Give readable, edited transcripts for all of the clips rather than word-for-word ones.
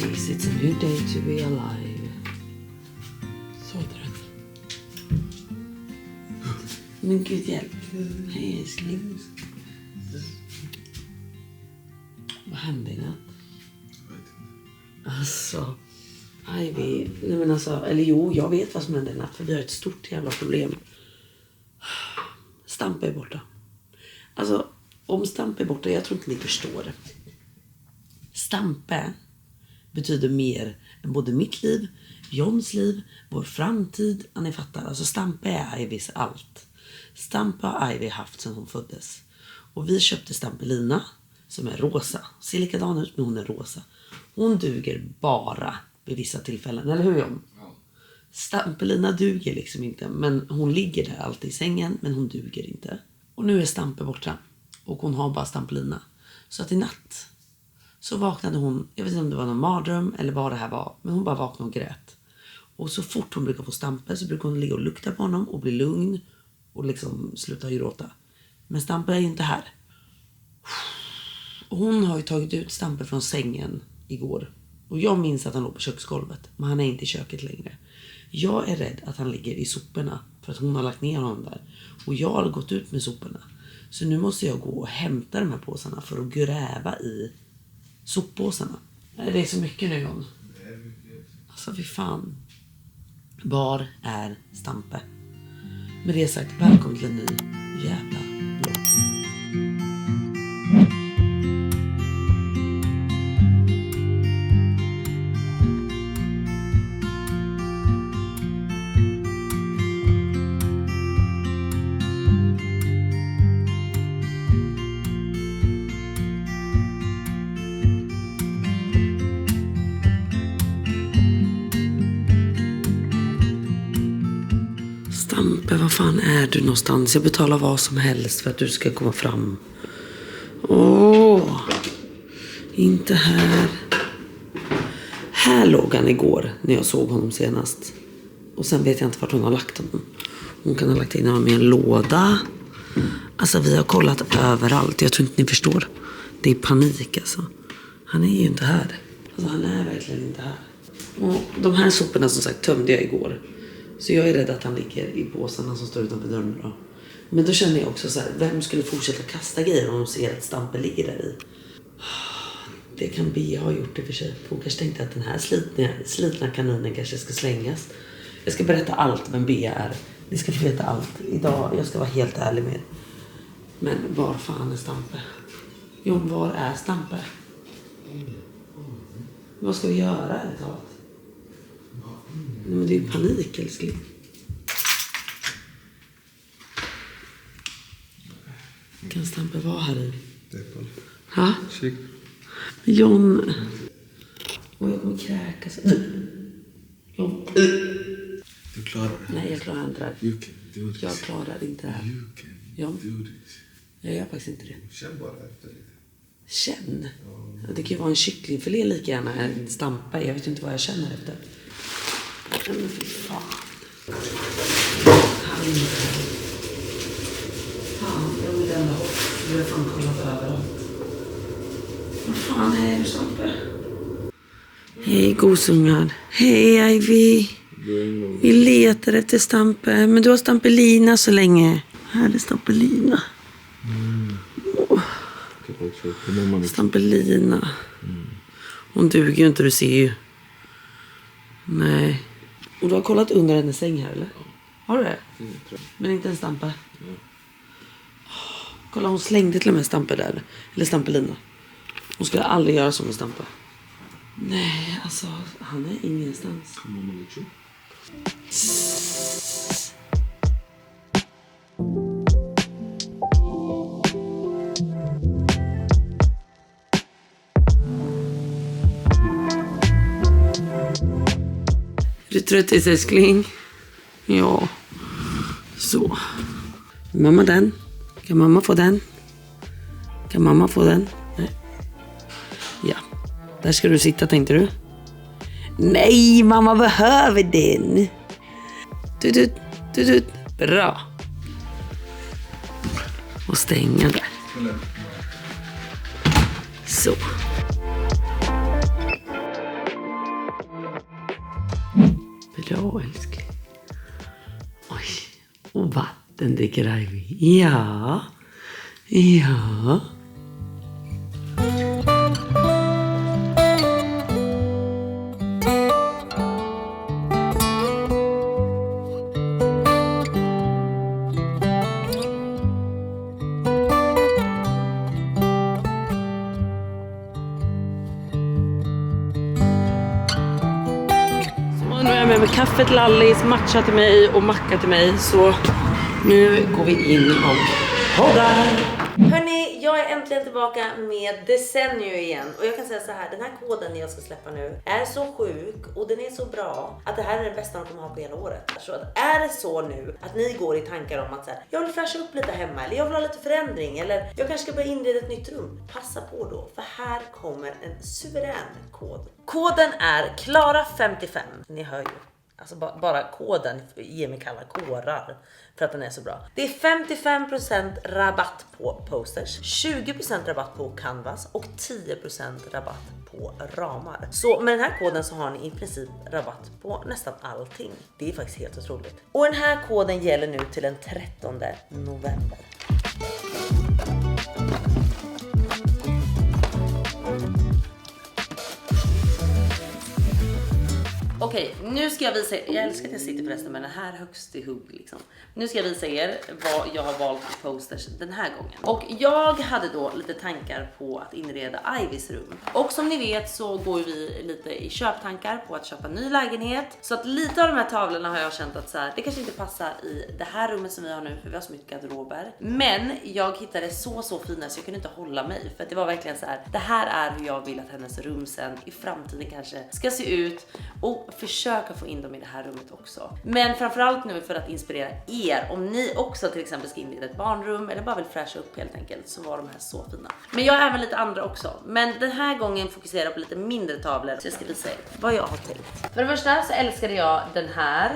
days, it's a new day to be alive. Så är det. Men gud hjälp. Hej älskling. Vad hände i natt? Jag vet inte. Alltså, Ivy. Nej men alltså, eller jo, jag vet vad som hände i natt. För vi har ett stort jävla problem. Stampe är borta. Alltså, om Stampe är borta, jag tror inte ni förstår. Stampe betyder mer än både mitt liv, Johns liv, vår framtid. Ni fattar, alltså Stampe är Ivys allt. Stampe har Ivy haft sedan hon föddes. Och vi köpte Stampelina som är rosa. Ser likadan ut men hon är rosa. Hon duger bara vid vissa tillfällen, eller hur John? Ja. Stampelina duger liksom inte. Men hon ligger där alltid i sängen, men hon duger inte. Och nu är Stampe borta. Och hon har bara Stampelina. Så att i natt så vaknade hon, jag vet inte om det var någon mardröm eller vad det här var. Men hon bara vaknade och grät. Och så fort hon brukar få Stampe så brukar hon ligga och lukta på honom och bli lugn. Och liksom sluta gråta. Men Stampe är ju inte här. Och hon har ju tagit ut Stampe från sängen igår. Och jag minns att han låg på köksgolvet. Men han är inte i köket längre. Jag är rädd att han ligger i soporna. För att hon har lagt ner honom där. Och jag har gått ut med soporna. Så nu måste jag gå och hämta de här påsarna. För att gräva i soppåsarna. Det är så mycket nu John. Alltså fy fan. Var är Stampe? Med det sagt, välkommen till en ny jävla blogg. Stampe, vad fan är du någonstans? Jag betalar vad som helst för att du ska komma fram. Inte här. Här låg han igår när jag såg honom senast. Och sen vet jag inte vart hon har lagt honom. Hon kan ha lagt in honom i en låda. Alltså vi har kollat överallt. Jag tror inte ni förstår. Det är panik alltså. Han är ju inte här. Alltså han är verkligen inte här. Och de här soporna som sagt tömde jag igår. Så jag är rädd att han ligger i påsarna som står utanför dörren då. Men då känner jag också så här, vem skulle fortsätta kasta grejer om de ser att Stampe ligger där i? Det kan Bea ha gjort det för sig. Hon kanske tänkte att den här slitna kaninen kanske ska slängas. Jag ska berätta allt vem Bea är. Ni ska få veta allt. Idag, jag ska vara helt ärlig med er. Men var fan är Stampe? Jo, var är Stampe? Vad ska vi göra idag? Men det är ju panik, älskling. Kan Stampe vara här i? Det är Paul. Ja? Kik. John. Och jag kommer kräkas. John. Du klarar det. Nej, jag klarar inte det här. You can do this. Jag klarar inte det här. You can John. do this. Jag gör faktiskt inte det. Känn bara efter lite. Känn. Det kan ju vara en kycklingfilé lika gärna. En Stampe. Jag vet inte vad jag känner efter. Men fy fan. Fan, jag vill ändå hopp. Jag har fan kollat överallt. Vad fan är det, Stampe? Hej, gosungar. Hej, Ivy. Vi letar efter Stampe. Men du har Stampelina så länge. Här är Stampelina. Stampelina. Hon duger ju inte, du ser ju. Nej. Och du har kollat under hennes säng här, eller? Har du det? Men inte en Stampe? Kolla, hon slängde till och med Stampe där. Eller Stampelina. Hon skulle aldrig göra så med Stampe. Nej, alltså, han är ingenstans. Är du trött, älskling? Ja. Så. Mamma den? Kan mamma få den? Kan mamma få den? Nej. Ja. Där ska du sitta, tänkte du? Nej, mamma behöver den. Du. Bra. Och stänga där. Så. Bra älskling. Oj. Och vatten dricker Ivy. Ja. Ja. Nu är jag med kaffe till Alice, matcha till mig och macka till mig. Så nu går vi in och poddar. Hörni, jag är äntligen tillbaka med Desenio igen. Och jag kan säga så här, den här koden jag ska släppa nu är så sjuk och den är så bra att det här är det bästa de kommer ha på hela året. Så att är det så nu att ni går i tankar om att så här, jag vill fräscha upp lite hemma, eller jag vill ha lite förändring, eller jag kanske ska börja inreda ett nytt rum. Passa på då, för här kommer en suverän kod. Koden är Klara55. Ni hör ju. Alltså bara koden ger mig kalla kårar för att den är så bra. Det är 55% rabatt på posters, 20% rabatt på canvas och 10% rabatt på ramar. Så med den här koden så har ni i princip rabatt på nästan allting. Det är faktiskt helt otroligt. Och den här koden gäller nu till den 13 november. Okej, nu ska jag visa er, jag älskar att jag sitter förresten med den här högst i hugg liksom. Nu ska jag visa er vad jag har valt för posters den här gången. Och jag hade då lite tankar på att inreda Ivys rum. Och som ni vet så går vi lite i köptankar på att köpa ny lägenhet. Så att lite av de här tavlorna har jag känt att så här, det kanske inte passar i det här rummet som vi har nu, för vi har så mycket garderober. Men jag hittade så fina så jag kunde inte hålla mig. För att det var verkligen så här, det här är hur jag vill att hennes rum sen i framtiden kanske ska se ut. Och försöka få in dem i det här rummet också. Men framförallt nu för att inspirera er, om ni också till exempel ska inreda ett barnrum eller bara vill fräscha upp helt enkelt, så var de här så fina. Men jag har även lite andra också. Men den här gången fokuserar jag på lite mindre tavlor, så jag ska visa er vad jag har tänkt. För det första så älskade jag den här.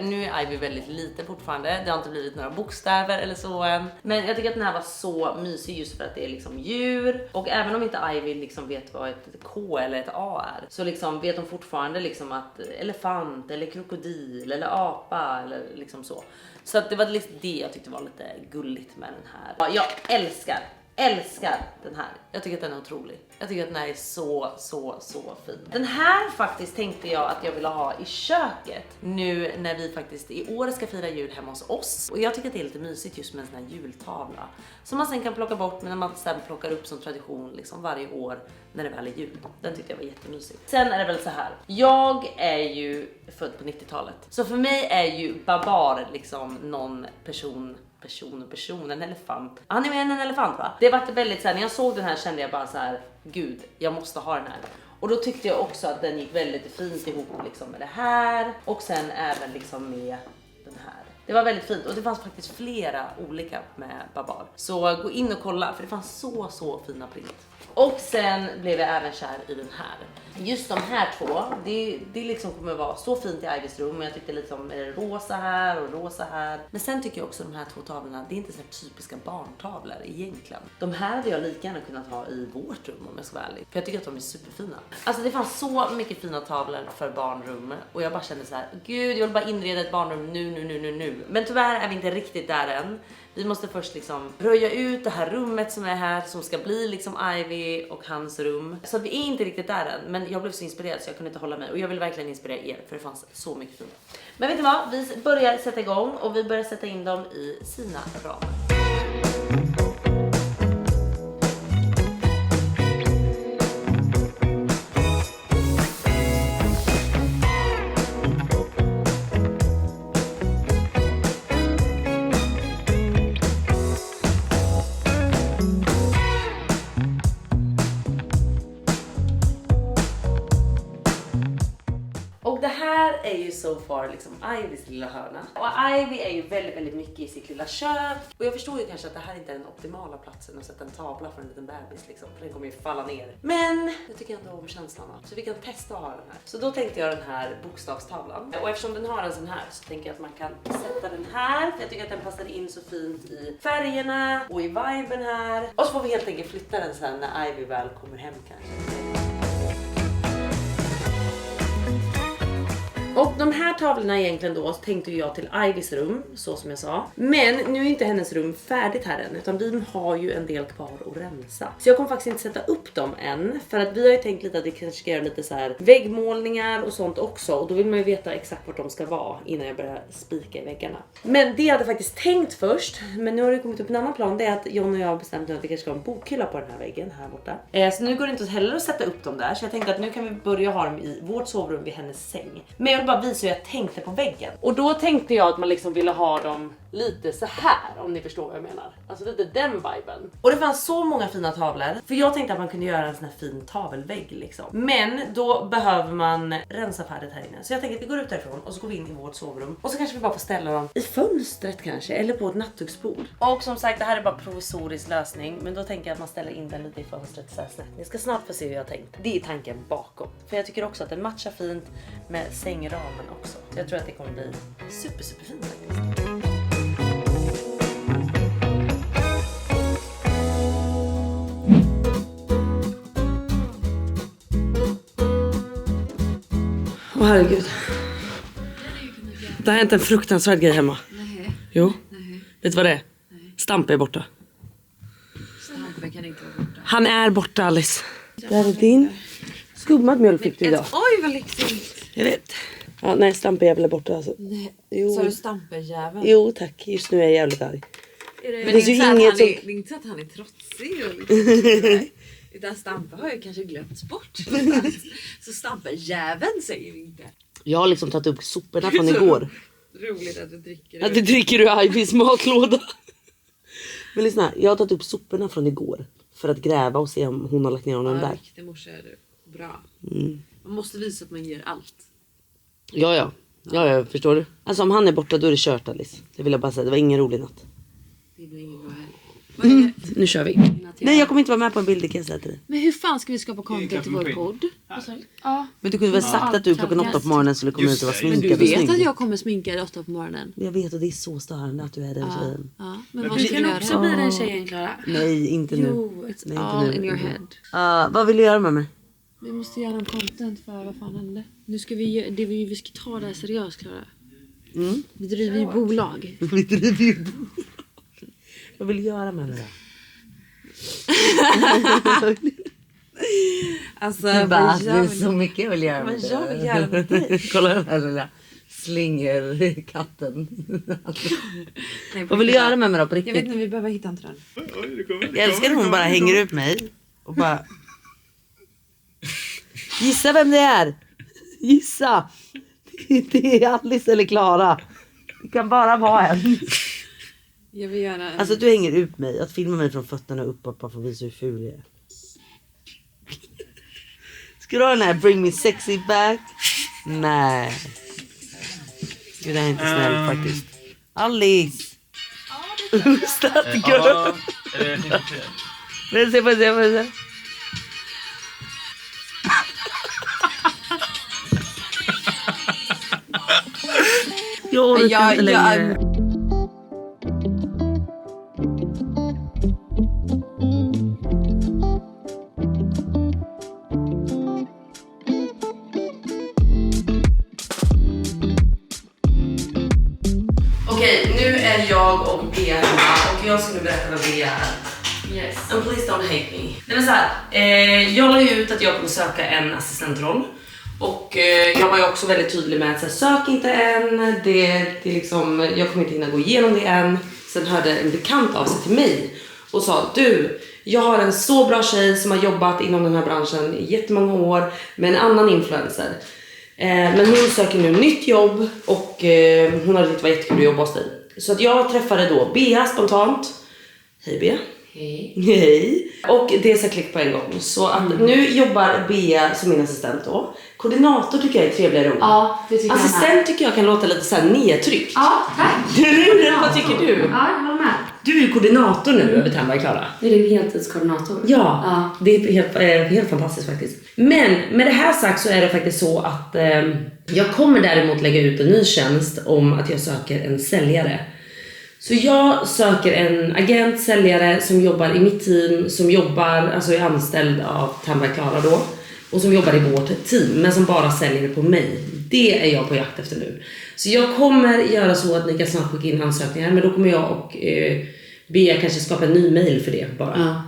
Nu är Ivy väldigt liten fortfarande. Det har inte blivit några bokstäver eller så än. Men jag tycker att den här var så mysig just för att det är liksom djur. Och även om inte Ivy liksom vet vad ett K eller ett A är, så liksom vet de fortfarande liksom att elefant eller krokodil eller apa eller liksom så. Så att det var liksom det jag tyckte var lite gulligt med den här. Ja, jag älskar den här. Jag tycker att den är otrolig. Jag tycker att den här är så fin. Den här faktiskt tänkte jag att jag ville ha i köket nu när vi faktiskt i år ska fira jul hemma hos oss. Och jag tycker att det är lite mysigt just med en sån här jultavla som man sen kan plocka bort, men när man sen plockar upp som tradition liksom varje år när det väl är jul. Den tyckte jag var jättemysigt. Sen är det väl så här. Jag är ju född på 90-talet. Så för mig är ju Babar liksom någon person, en elefant. Han är mer än en elefant, va? Det var väldigt så här, när jag såg den här kände jag bara så här, gud, jag måste ha den här. Och då tyckte jag också att den gick väldigt fint ihop liksom med det här och sen även liksom med den här. Det var väldigt fint och det fanns faktiskt flera olika med Babar. Så gå in och kolla för det fanns så fina print. Och sen blev jag även kär i den här. Just de här två, det liksom kommer vara så fint i Ivys rum. Men jag tyckte liksom rosa här och rosa här. Men sen tycker jag också de här två tavlorna, det är inte så typiska barntavlor egentligen. De här hade jag lika gärna kunnat ha i vårt rum om jag ska vara ärlig. För jag tycker att de är superfina. Alltså det fanns så mycket fina tavlor för barnrum. Och jag bara kände så här, gud jag vill bara inreda ett barnrum nu. Men tyvärr är vi inte riktigt där än. Vi måste först liksom röja ut det här rummet som är här, som ska bli liksom Ivy och hans rum. Så vi är inte riktigt där än, men jag blev så inspirerad så jag kunde inte hålla mig. Och jag vill verkligen inspirera er, för det fanns så mycket fint. Men vet ni vad? Vi börjar sätta igång och vi börjar sätta in dem i sina ramar. Och det här är ju so far liksom Ivys lilla hörna. Och Ivy är ju väldigt mycket i sitt lilla kök. Och jag förstår ju kanske att det här inte är den optimala platsen att sätta en tavla för en liten bebis liksom. För den kommer ju falla ner. Men jag tycker ändå om känslan av. Så vi kan testa att ha den här. Så då tänkte jag den här bokstavstavlan. Och eftersom den har en sån här så tänker jag att man kan sätta den här. För jag tycker att den passar in så fint i färgerna och i viben här. Och så får vi helt enkelt flytta den sen när Ivy väl kommer hem kanske. Och de här tavlorna egentligen då tänkte jag till Ivys rum, så som jag sa. Men nu är inte hennes rum färdigt här än, utan vi har ju en del kvar att rensa. Så jag kommer faktiskt inte sätta upp dem än, för att vi har ju tänkt lite att vi kanske ska göra lite så här väggmålningar och sånt också. Och då vill man ju veta exakt vart de ska vara innan jag börjar spika i väggarna. Men det jag hade faktiskt tänkt först, men nu har det kommit upp en annan plan, det är att John och jag har bestämt att vi kanske ska ha en bokhylla på den här väggen här borta. Så nu går det inte heller att sätta upp dem där, så jag tänkte att nu kan vi börja ha dem i vårt sovrum vid hennes säng. Men jag vill bara visa hur jag tänkte på väggen. Och då tänkte jag att man liksom ville ha dem lite så här, om ni förstår vad jag menar. Alltså lite den viben. Och det fanns så många fina tavlor, för jag tänkte att man kunde göra en sån här fin tavelvägg liksom. Men då behöver man rensa färdigt här inne. Så jag tänker att vi går ut därifrån och så går vi in i vårt sovrum. Och så kanske vi bara får ställa dem i fönstret kanske, eller på ett nattduksbord. Och som sagt, det här är bara provisorisk lösning, men då tänker jag att man ställer in den lite i fönstret så här snett. Ni ska snart få se hur jag tänkt. Det är tanken bakom. För jag tycker också att den matchar fint med sängramen också. Jag tror att det kommer bli super fint faktiskt. Åh herregud. Det har hänt en fruktansvärd grej hemma. Nej. Jo. Nej. Vet du vad det är? Nej. Stampe är borta. Stampe kan inte vara borta. Han är borta, Alice. Det här är din. Skummad mjölk fick du idag. Oj, vad lyxigt. Jag vet. Ja, nej, Stampejävel är borta alltså. Nej. Jo. Så du Stampejävel? Jo, tack. Just nu är jag jävligt arg. Men det är ju inte inget som... det är inte så att han är trotsig och liksom, utan Stampe har ju kanske glömts bort. Så Stampejäveln säger vi inte. Jag har liksom tagit upp soporna från igår. Roligt att du dricker. Att du dricker ur Ivys matlåda. Men lyssna, jag har tagit upp soporna från igår. För att gräva och se om hon har lagt ner honom där. Riktig morsa är du. Bra. Man måste visa att man ger allt. Ja, förstår du? Alltså om han är borta då är det kört, Alice. Det vill jag bara säga, det var ingen rolig natt. Det blir ingen bra helg. Nu kör vi. Nej, jag kommer inte vara med på en bild, det kan jag säga till dig. Men hur fan ska vi skapa content till vår podd? Ja. Men du kunde väl sagt att du klockan 8 på morgonen skulle komma ut och vara Men sminkad du och vet snygg. att jag kommer sminka dig 8 på morgonen. Jag vet, och det är så störande att du är den tjejen. Ja. Men vad ska du göra? bli den tjejen, Klara. Nej, inte nu. Jo, it's Nej, inte all nu. in your head. Vad vill du göra med mig? Vi måste göra en content för vad fan hände. Nu ska vi ska ta det här seriöst, Klara. Vi driver ju bolag. Vi driver ju bolag. Vad vill du göra med mig då? Alltså, Det är så mycket jag vill göra med jag vill göra med dig. Kolla den här lilla slingerkatten. Vad vill du göra med mig då på Jag vet riktigt? inte, vi behöver hitta en trend. Jag älskar när hon bara hänger ut mig och bara... Gissa vem det är! Gissa! Det är Alice eller Klara. Det kan bara vara en. Jag vill göra en... Alltså du hänger ut mig. Att filma mig från fötterna uppåt bara för att visa hur ful jag är. Ska du ha den här Bring Me Sexy Back? Nej. Gud, det här är inte snällt faktiskt. Alice! Start girl! Får se. Jag orkar inte längre. Okej, nu är jag och Bea hemma och jag ska nu berätta vad Bea är. Yes. And please don't hate me. Nej, men så här, jag la ju ut att jag kommer söka en assistentroll. Och jag var ju också väldigt tydlig med att så här, sök inte än. Det är liksom, jag kommer inte hinna gå igenom det än. Sen hörde en bekant av sig till mig och sa: du, jag har en så bra tjej som har jobbat inom den här branschen i jättemånga år med en annan influencer. Men hon söker nu nytt jobb och hon hade tyckt det var jättekul att jobba hos dig. Så att jag träffade då Bea spontant. Hej Bea. Hej. Hej. Och det är så klick på en gång. Så att nu jobbar Bea som min assistent då. Koordinator tycker jag är trevligare ord. Ja, det tycker jag Assistent tycker jag kan låta lite så här nedtryckt. Ja, tack. Vad tycker du? Ja, jag håller med. Du är ju koordinator nu över Tandberg, Klara. Är du heltidskoordinator? Ja, det är helt fantastiskt faktiskt. Men med det här sagt så är det faktiskt så att jag kommer däremot lägga ut en ny tjänst om att jag söker en säljare. Så jag söker en agent, säljare som jobbar i mitt team, som jobbar, alltså är anställd av Tandberg Klara då. och som jobbar i vårt team men som bara säljer det på mig. Det är jag på jakt efter nu. Så jag kommer göra så att ni kan snart skicka in ansökningar, men då kommer jag och Bea kanske skapa en ny mail för det bara.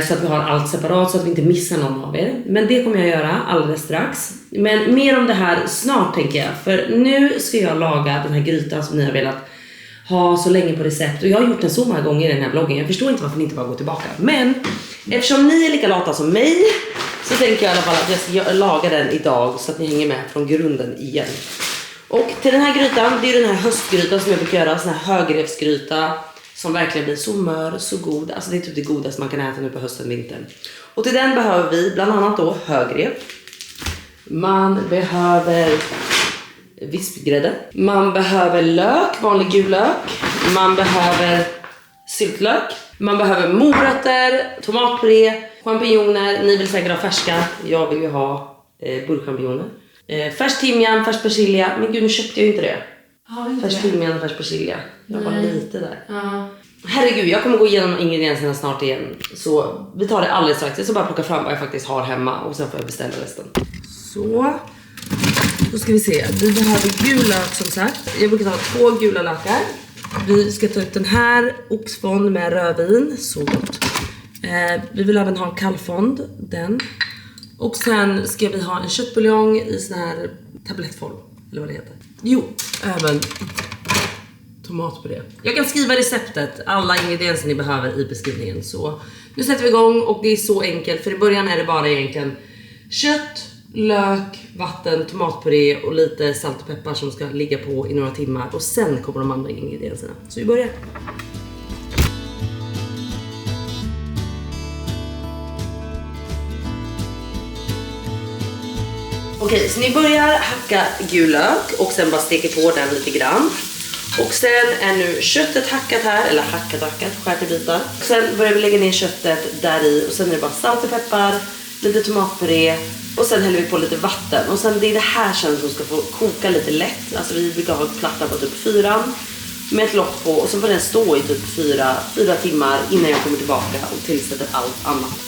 Så att vi har allt separat så att vi inte missar någon av er. Men det kommer jag göra alldeles strax. Men mer om det här snart tänker jag. För nu ska jag laga den här grytan som ni har velat ha så länge på recept. Och jag har gjort den så många gånger i den här bloggen. Jag förstår inte varför ni inte bara går tillbaka. Men eftersom ni är lika lata som mig, så tänker jag i alla fall att jag ska laga den idag så att ni hänger med från grunden igen. Och till den här grytan, det är den här höstgrytan som jag brukar göra. Sån här högrevsgryta som verkligen blir så mör, så god. Alltså det är typ det godaste man kan äta nu på hösten, vintern. Och till den behöver vi bland annat då högrev. Man behöver vispgrädde. Man behöver lök, vanlig gul lök. Man behöver syltlök. Man behöver morötter, tomatpuré, champinjoner. Ni vill säkert ha färska. Jag vill ju ha burkchampinjoner. Färsk timjan, färsk persilja. Men gud, nu köpte jag ju inte det. Färsk timjan och färsk persilja. Jag var lite där. Herregud, jag kommer gå igenom ingredienserna snart igen. Så vi tar det alldeles strax. Jag ska bara plocka fram vad jag faktiskt har hemma. Och sen får jag beställa resten. Så. Då ska vi se. Vi behöver gul lök som sagt. Jag brukar ta 2 gula lökar. Vi ska ta ut den här oxfond med rödvin. Så gott. Vi vill även ha en kallfond. Den. Och sen ska vi ha en köttbuljong i sån här tablettform. Eller vad det heter. Jo, även tomat på det. Jag kan skriva receptet, alla ingredienser ni behöver i beskrivningen. Så nu sätter vi igång och det är så enkelt. För i början är det bara egentligen kött, lök, vatten, tomatpuré och lite salt och peppar som ska ligga på i några timmar. Och sen kommer de andra ingredienserna. Så vi börjar. Okej, så ni börjar hacka gul lök och sen bara steker på den lite grann. Och sen är nu köttet hackat här, eller hackat, skärt i bitar. Sen börjar vi lägga ner köttet där i och sen är det bara salt och peppar, lite tomatpuré och sen häller vi på lite vatten. Och sen det är det här sen som ska få koka lite lätt. Alltså vi brukar ha ett platta på typ 4 med ett lock på och så får den stå i typ 4 timmar innan jag kommer tillbaka och tillsätter allt annat.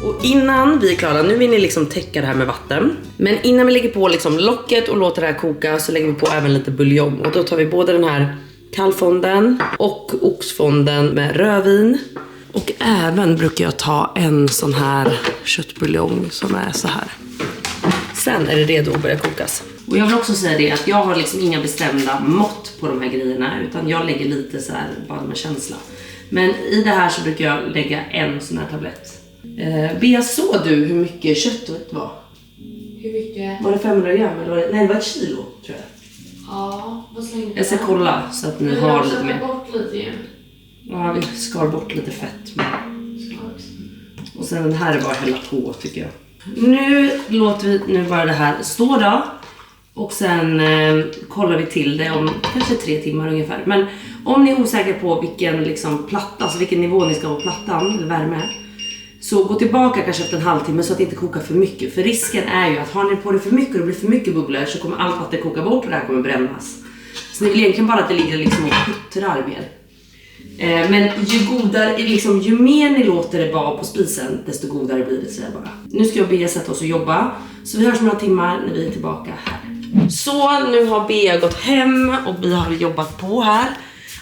Och innan vi är klara, nu vill ni liksom täcka det här med vatten. Men innan vi lägger på liksom locket och låter det här koka så lägger vi på även lite buljong. Och då tar vi både den här kallfonden och oxfonden med rödvin. Och även brukar jag ta en sån här köttbuljong som är så här. Sen är det redo att börja kokas. Och jag vill också säga det att jag har liksom inga bestämda mått på de här grejerna. Utan jag lägger lite så här bara med känsla. Men i det här så brukar jag lägga en sån här tablett. Bea, såg du hur mycket köttet var? Hur mycket? Var det 500 gram eller var det? Nej, det var 1 kilo tror jag. Ja, vad slängde du? Jag ska kolla så att ni har lite mer. Bort lite igen. Ja, vi skar bort lite fett med. Och sen den här är bara att hälla på tycker jag. Nu låter vi bara det här stå då. Och sen kollar vi till det om kanske 3 timmar ungefär. Men om ni är osäkra på vilken liksom platta, alltså vilken nivå ni ska ha på plattan eller värme. Så gå tillbaka kanske efter en halvtimme så att det inte kokar för mycket. För risken är ju att har ni på det för mycket och det blir för mycket bubblor så kommer allt vatten koka bort och det här kommer brännas. Så ni vill egentligen bara att det ligger liksom och puttrar mer. Men ju godare, liksom, ju mer ni låter det vara på spisen desto godare blir det, säger jag bara. Nu ska jag Bea sätta oss och jobba. Så vi hörs några timmar när vi är tillbaka här. Så nu har Bea gått hem och vi har jobbat på här.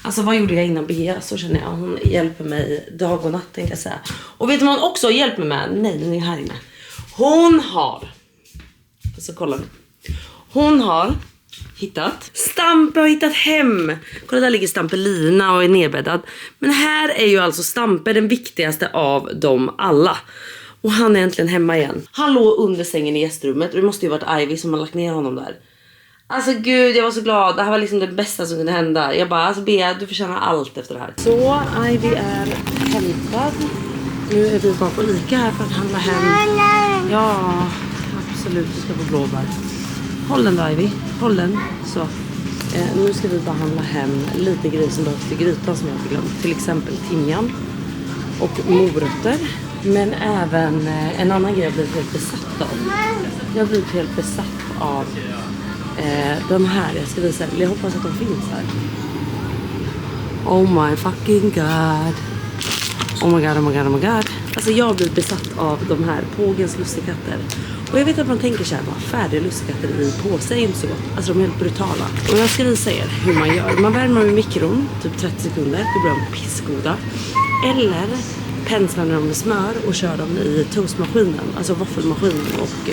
Alltså vad gjorde jag innan Bea? Så känner jag, hon hjälper mig dag och natt tänkte jag säga. Och vet du vad hon också hjälper med? Nej, den är här inne. Hon har, så kolla nu. Hon har hittat, Stampe har hittat hem. Kolla, där ligger Stampelina och är nedbäddad. Men här är ju alltså Stampe den viktigaste av dem alla. Och han är äntligen hemma igen. Han låg under sängen i gästrummet och det måste ju varit Ivy som har lagt ner honom där. Alltså gud, jag var så glad. Det här var liksom det bästa som kunde hända. Jag bara, alltså Bea, du förtjänar allt efter det här. Så, Ivy är hämtad. Nu är vi bara på Ica här för att handla hem. Ja, absolut, du ska få blåbär. Håll den då, Ivy. Håll den. Så. Nu ska vi bara handla hem lite grejer som behövs till grytan som jag har glömt. Till exempel timjan och morötter. Men även en annan grej jag blivit helt besatt av. Jag har blivit helt besatt av de här. Jag ska visa. Jag hoppas att de finns här. Oh my fucking god. Oh my god, oh my god, oh my god. Alltså jag har blivit besatt av de här Pågens lussekatter. Och jag vet att man tänker så här, bara färdiga lussekatter i påse är inte så gott. Alltså de är helt brutala. Och jag ska visa er hur man gör. Man värmer dem i mikron, typ 30 sekunder. Då blir de pissgoda. Eller penslar dem med smör och kör dem i toastmaskinen. Alltså våffelmaskinen och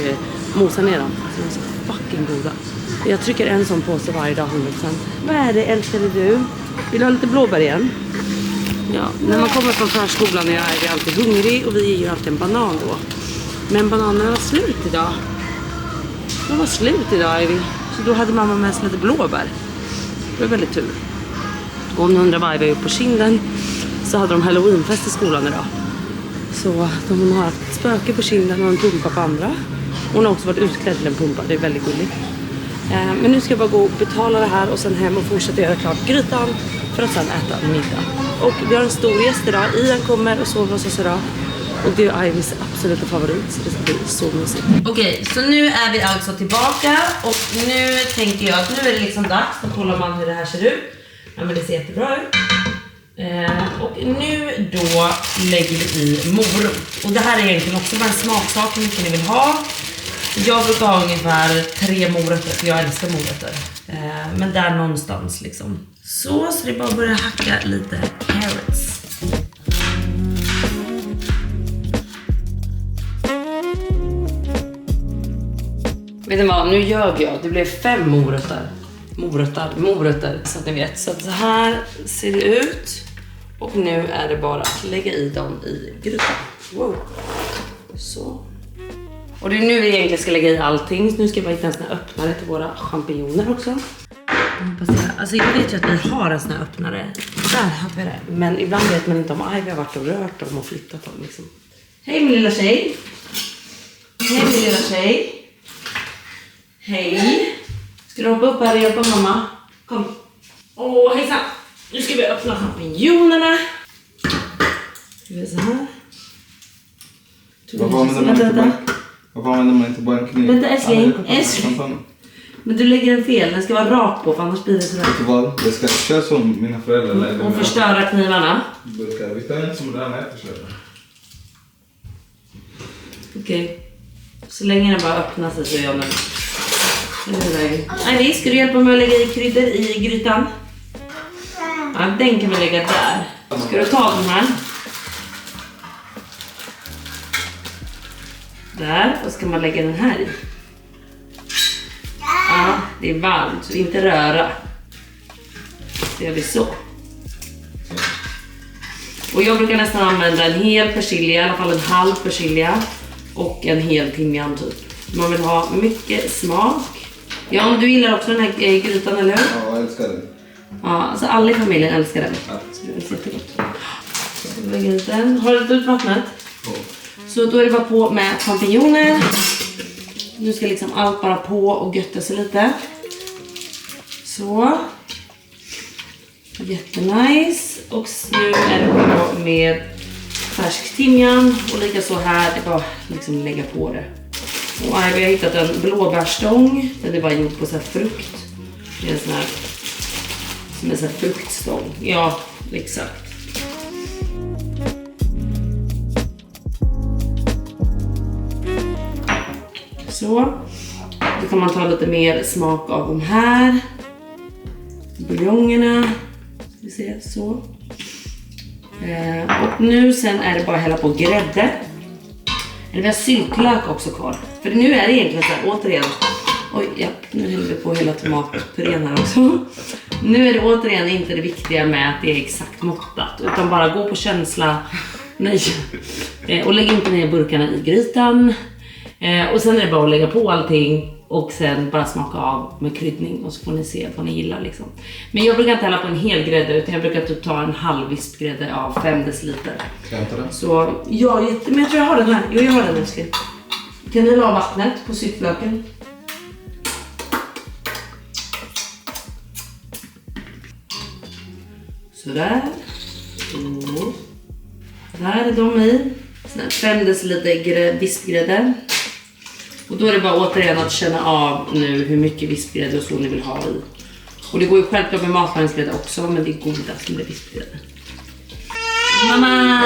mosar ner dem. Så de är så fucking goda. Jag trycker en sån påse varje dag 100%. Vad är det, älskade du? Vill du ha lite blåbär igen? Ja, när man kommer från förskolan är jag alltid hungrig och vi ger ju alltid en banan då. Men bananerna var slut idag. De var slut idag, Ivy. Så då hade mamma med sig lite blåbär. Det var väldigt tur. Och om ni undrar vad Ivy har gjort på kinden så hade de Halloweenfest i skolan idag. Så de har haft spöke på kinden och en pumpa på andra. Hon har också varit utklädd till en pumpa, det är väldigt gulligt. Men nu ska jag bara gå och betala det här och sen hem och fortsätta göra klart grytan för att sen äta middag. Och vi har en stor gäst idag. Ian kommer och sover hos oss idag. Och det är Ivys absoluta favorit, så det ska bli så mysigt. Okej, så nu är vi alltså tillbaka. Och nu tänker jag att nu är det liksom dags. Då kollar man hur det här ser ut. Ja, men det ser jättebra ut. Och nu då lägger vi i morot. Och det här är egentligen också bara en smaksak hur mycket ni vill ha. Jag brukar ha ungefär 3 morötter, för jag älskar morötter. Men där någonstans liksom. Så det är bara att börja hacka lite carrots. Vet ni vad, nu ljög jag. Det blev 5 morötter så att ni vet. Så här ser det ut. Och nu är det bara att lägga i dem i grytan. Wow. Så. Och det är nu vi egentligen ska lägga i allting. Så nu ska jag bara hitta en sån här öppnare till våra champinjoner också. Alltså jag vet ju att vi har en sån här öppnare. Där hade vi det. Men ibland vet man inte om Ivy har varit och rört dem och flyttat dem liksom. Hej min lilla tjej. Hej min lilla tjej. Hej. Ska du hoppa upp här och hjälpa mamma? Kom. Åh, hejsan. Nu ska vi öppna champinjonerna. Ska vi se här. Varför använder man inte bara en kniv? Vänta älskling. Men du lägger den fel. Den ska vara rak på för annars blir det sådär. Vet du vad? Det ska köra som mina föräldrar lärde mig. Och förstöra knivarna. Vi tar en som den här försöker. Okej. Så länge den bara öppnar sig så gör den. Nej, ska du hjälpa mig att lägga i kryddor i grytan? Ja, den kan vi lägga där. Ska du ta den här? Där. Och ska man lägga den här i. Ja, det är varmt så inte röra. Så gör vi så. Och jag brukar nästan använda en hel persilja, i alla fall en halv persilja. Och en hel timjan typ. Man vill ha mycket smak. Ja, men du gillar också den här grytan, eller hur? Ja, jag älskar den. Ja, alltså alla i familjen älskar den. Ja. Så det är jättegott. Så vi lägger ut den. Har du lite ut vattnet? Ja. Så då är det bara på med champinjoner. Nu ska liksom allt bara på och götta sig lite. Så. Jättenice. Och nu är det på med färsk timjan. Och lika så här, det är bara liksom lägga på det. Och här har jag hittat en blåbärstång. Den är bara gjord på så här frukt. Det är en sån här, som en sån här fruktstång. Ja, exakt. Så. Då kan man ta lite mer smak av de här buljongerna. Ska vi se, så. Och nu sen är det bara att hälla på grädde. Eller vi har syltlök också kvar. För nu är det egentligen så här, återigen. Oj, ja, nu häller vi på hela tomatpurén här också. Nu är det återigen inte det viktiga med att det är exakt måttat. Utan bara gå på känsla. Nej. Och lägg inte ner burkarna i grytan. Och sen är det bara att lägga på allting. Och sen bara smaka av med kryddning och så får ni se vad ni gillar liksom. Men jag brukar inte hälla på en hel grädde utan jag brukar typ ta en halv vispgrädde av 5 deciliter. Hämta den. Så ja, men jag tror jag har den här. Jo, jag har den älskling. Kan ni ha vattnet på syttlöken? Sådär. Så. Där är de i. 5 deciliter vispgrädde. Och då är det bara återigen att känna av nu hur mycket vispgrädde och så ni vill ha i. Och det går ju självklart med matlagningsgrädde också, men det är godast med vispgrädde. Mamma!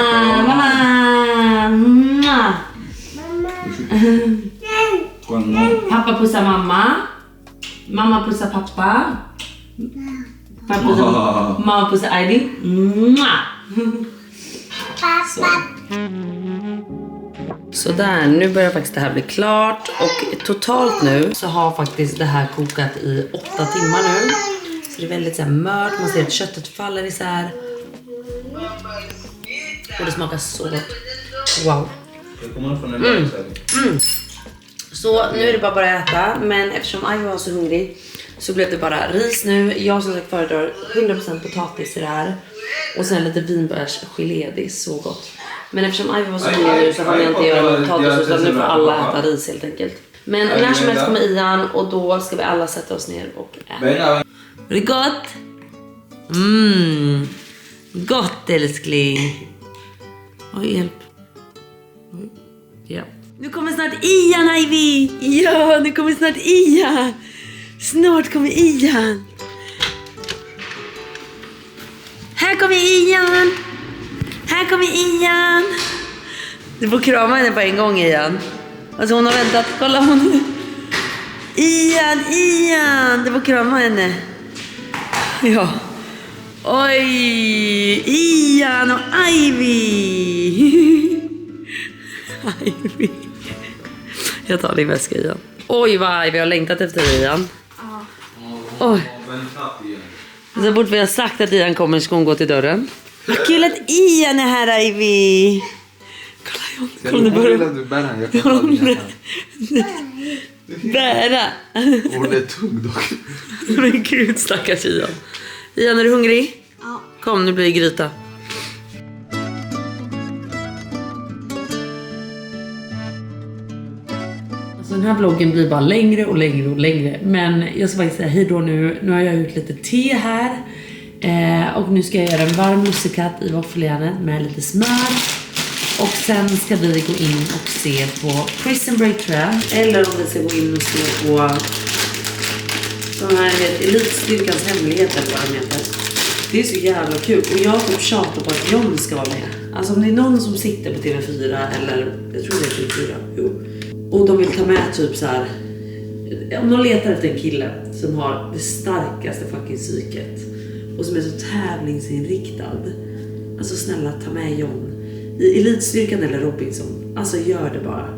Pappa pussar mamma. Mamma pussar pappa. Pappa pussar mamma pussar Ivy. Så där, nu börjar faktiskt det här bli klart. Och totalt nu så har faktiskt det här kokat i 8 timmar nu. Så det är väldigt så här mört, man ser att köttet faller isär. Och det smakar så gott. Wow. Så nu är det bara att äta. Men eftersom Ivy var så hungrig så blev det bara ris nu. Jag som sagt föredrar 100% potatis i det här. Och sen lite vinbärsgelé, det är så gott. Men eftersom Ivy var så hungrig nu så hann jag inte göra potatis utan nu får alla äta ris helt enkelt. Men när som helst kommer Ian och då ska vi alla sätta oss ner och äta. Var det gott? Gott älskling. Oj, hjälp. Ja. Nu kommer snart Ian, Ivy. Ja, nu kommer snart Ian. Snart kommer Ian. Här kommer Ian. Här kommer Ian. Du får krama henne på en gång, Ian. Alltså hon har väntat. Kolla hon. Ian. Du får krama henne. Ja. Oj. Ian och Ivy. Ivy. Jag tar din väska, Ian. Oj, vad Ivy har längtat efter Ian. Oj. Så bort vi har sagt att Ian kommer ska hon gå till dörren. Vad kul att Ian är här, Ivy. Kolla, John. Kolla, nu börjar du bära? Jag kan ta bära. Hon är tung dock. Men gud, stackars Ian. Ian, är du hungrig? Ja. Kom, nu blir det gryta. Alltså, den här vloggen blir bara längre och längre och längre. Men jag ska faktiskt säga hej då nu. Nu har jag gjort lite te här. Och nu ska jag göra en varm lussekatt i våffeljärnet med lite smör. Och sen ska vi gå in och se på Prison Break, tror jag. Eller om vi ska gå in och se på de här Elitstyrkans hemligheter, eller vad de heter. Det är så jävla kul. Och jag har typ tjatat på att John ska vara med. Alltså om det är någon som sitter på TV4 eller jag tror det är TV4. Jo. Och de vill ta med typ så här. Om de letar efter en kille som har det starkaste fucking psyket och som är så tävlingsinriktad. Alltså snälla, ta med John i Elitstyrkan eller Robinson. Alltså gör det bara.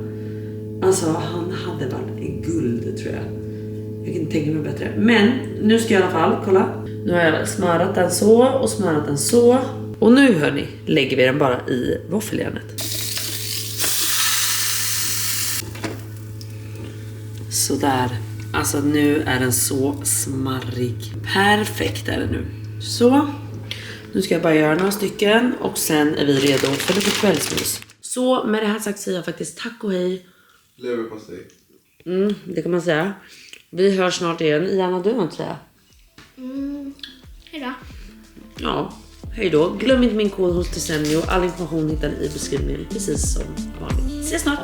Alltså han hade varit en guld, tror jag. Jag kan inte tänka mig bättre. Men nu ska jag i alla fall, kolla. Nu har jag smörat den så och smörat den så. Och nu, hörni, lägger vi den bara i våffeljärnet. Sådär. Alltså nu är den så smarrig. Perfekt är den nu. Så. Nu ska jag bara göra några stycken. Och sen är vi redo för lite kvällsmys. Så med det här sagt säger jag faktiskt tack och hej. Leverpastej. Det kan man säga. Vi hörs snart igen. Ian, har du något att säga? Hejdå. Ja, hej då. Glöm inte min kod hos Desenio. All information hittar ni i beskrivningen. Precis som vanligt. Ses snart.